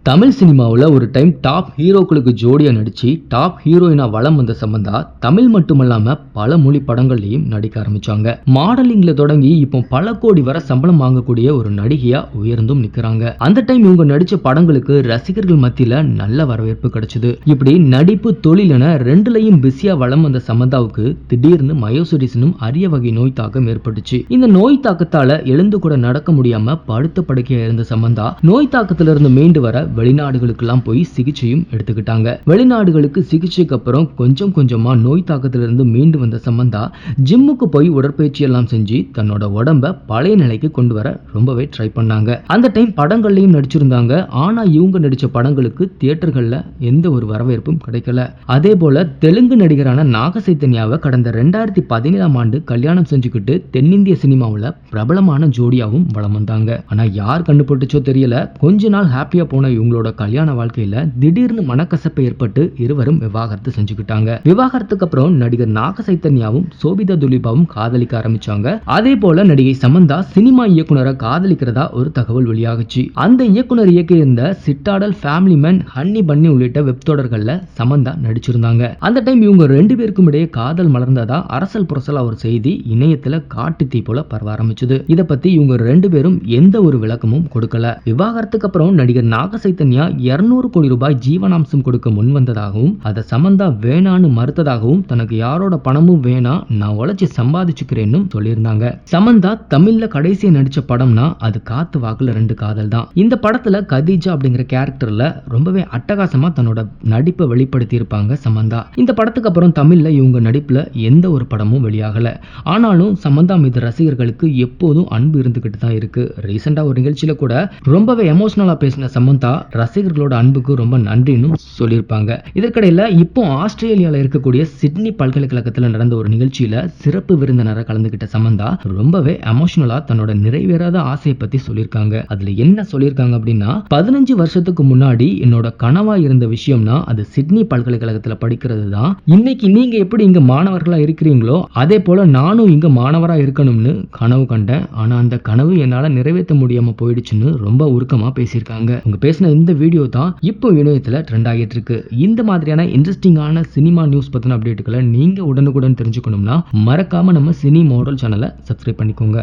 தமிழ் சினிமாவில் ஒரு time top ஹீரோக்களுக்கு ஜோடியா நடிச்சு டாப் ஹீரோயினா வலம் வந்த சம்பந்தா தமிழ் மட்டுமல்லாம பல மொழி படங்கள்லயும் நடிக்க ஆரம்பிச்சாங்க. மாடலிங்ல தொடங்கி இப்போ பல கோடி வரை சம்பளம் வாங்கக்கூடிய ஒரு நடிகையா உயர்ந்தும் நிக்கிறாங்க. அந்த டைம் இவங்க நடிச்ச படங்களுக்கு ரசிகர்கள் மத்தியில நல்ல வரவேற்பு கிடைச்சது. இப்படி நடிப்பு தொழில் என ரெண்டுலையும் பிஸியா வலம் வந்த சம்பந்தாவுக்கு திடீர்னு மயோசிடிஸ்னும் அரிய வகை நோய் தாக்கம் ஏற்பட்டுச்சு. இந்த நோய் தாக்கத்தால எழுந்து கூட நடக்க முடியாம படுத்த படுக்கையா இருந்த சம்பந்தா நோய் தாக்கத்திலிருந்து மீண்டு வர வெளிநாடுகளுக்கெல்லாம் போய் சிகிச்சையும் எடுத்துக்கிட்டாங்க. வெளிநாடுகளுக்கு சிகிச்சைக்கு அப்புறம் கொஞ்சம் கொஞ்சமா நோய் தாக்கத்திலிருந்து மீண்டு வந்த சம்பந்தா ஜிம்முக்கு போய் உடற்பயிற்சி எல்லாம் செஞ்சு தன்னோட உடம்ப பழைய நிலைக்கு கொண்டு வர ரொம்பவே ட்ரை பண்ணாங்க. அந்த டைம் படங்கள்லயும் நடிச்சிருந்தாங்க. ஆனா இவங்க நடிச்ச படங்களுக்கு தியேட்டர்கள்ல எந்த ஒரு வரவேற்பும் கிடைக்கல. அதே போல தெலுங்கு நடிகரான நாக சைத்தன்யாவை கடந்த 2017 ஆண்டு கல்யாணம் செஞ்சுக்கிட்டு தென்னிந்திய சினிமாவில் பிரபலமான ஜோடியாவும் வலம் வந்தாங்க. ஆனா யார் கண்டுபிடிச்சோ தெரியல, கொஞ்ச நாள் ஹாப்பியா போன இவங்களோட கல்யாண வாழ்க்கையில திடீர்னு மனக்கசப்பு ஏற்பட்டு இருவரும் விவாகரத்து செஞ்சுக்கிட்டாங்க. விவாகரத்துக்கு அப்புறம் நடிகர் நாக சைத்தன்யாவும் சோபிதா துலிபாவும் காதலிக்க ஆரம்பிச்சாங்க. அதே போல நடிகை சமந்தா சினிமா இயக்குனரை காதலிக்கிறதா ஒரு தகவல் வெளியாகுச்சு. அந்த இயக்குனர் இயக்கியிருந்த சிட்டாடல், ஃபேமிலி மேன், ஹன்னி பன்னி உள்ளிட்ட வெப் தொடர்கள்ல சமந்தா நடிச்சிருந்தாங்க. அந்த டைம் இவங்க ரெண்டு பேருக்கும் இடையே காதல் மலர்ந்ததா அரசல் புரசலா ஒரு செய்தி இணையத்துல காட்டு தீ போல பரவ ஆரம்பிச்சது. இத பத்தி இவங்க ரெண்டு பேரும் எந்த ஒரு விளக்கமும் கொடுக்கல. விவாகரத்துக்கு அப்புறம் நடிகர் நாக சைத்தன்யா 200 கோடி ரூபாய் ஜீவனாம்சம் கொடுக்க முன் வந்ததாகவும் அதை சமந்தா வேணான்னு மறுத்ததாகவும் தனக்கு யாரோட பணமும் வேணா, நான் உழைச்சி சம்பாதிச்சுக்கிறேன்னு சொல்லியிருந்தாங்க. சமந்தா தமிழ்ல கடைசியா நடிச்ச படம்னா அது காத்து வாக்குல 2 காதல் தான். இந்த படத்துல கதீஜா அப்படிங்கிற கேரக்டர்ல ரொம்பவே அட்டகாசமா தன்னோட நடிப்பை வெளிப்படுத்தி இருப்பாங்க சமந்தா. இந்த படத்துக்கு அப்புறம் தமிழ்ல இவங்க நடிப்புல எந்த ஒரு படமும் வெளியாகல. ஆனாலும் சமந்தா மீது ரசிகர்களுக்கு எப்போதும் அன்பு இருந்துகிட்டு தான் இருக்கு. ரீசெண்டா ஒரு நிகழ்ச்சியில கூட ரொம்பவே எமோஷனலா பேசின சமந்தா ரசிகர்களோட அன்புக்கு ரொம்ப நன்றின்னு சொல்லியிருப்பாங்க. இதற்கிடையில இப்போ ஆஸ்திரேலியால இருக்கக்கூடிய சிட்னி பல்கலைக்கழகத்தில் நடந்த ஒரு நிகழ்ச்சியில சிறப்பு விருந்தினரை கலந்துகிட்ட சமந்தா ரொம்பவே எமோஷனலா தன்னோட நிறைவேறாத ஆசையை பத்தி சொல்லியிருக்காங்க. அதுல என்ன சொல்லியிருக்காங்க அப்படின்னா, 15 வருஷத்துக்கு முன்னாடி என்னோட கனவா இருந்த விஷயம்னா அது சிட்னி பல்கலைக்கழகத்துல படிக்கிறது தான். இன்னைக்கு நீங்க எப்படி இங்க மாணவர்களா இருக்கிறீங்களோ அதே போல நானும் இங்க மாணவரா இருக்கணும்னு கனவு கண்டேன். ஆனா அந்த கனவு என்னால நிறைவேற்ற முடியாம போயிடுச்சுன்னு ரொம்ப உருக்கமா பேசியிருக்காங்க. அவங்க பேசின இந்த வீடியோ தான் இப்போ இணையத்துல ட்ரெண்ட் ஆகிட்டு இருக்கு. இந்த மாதிரியான இன்ட்ரெஸ்டிங்கான சினிமா நியூஸ் பத்தின அப்டேட்டுகளை நீங்க உடனுக்குடன் தெரிஞ்சுக்கணும்னா மறக்காம நம்ம சினி மாடல் சேனலை சப்ஸ்கிரைப் பண்ணிக்கோங்க.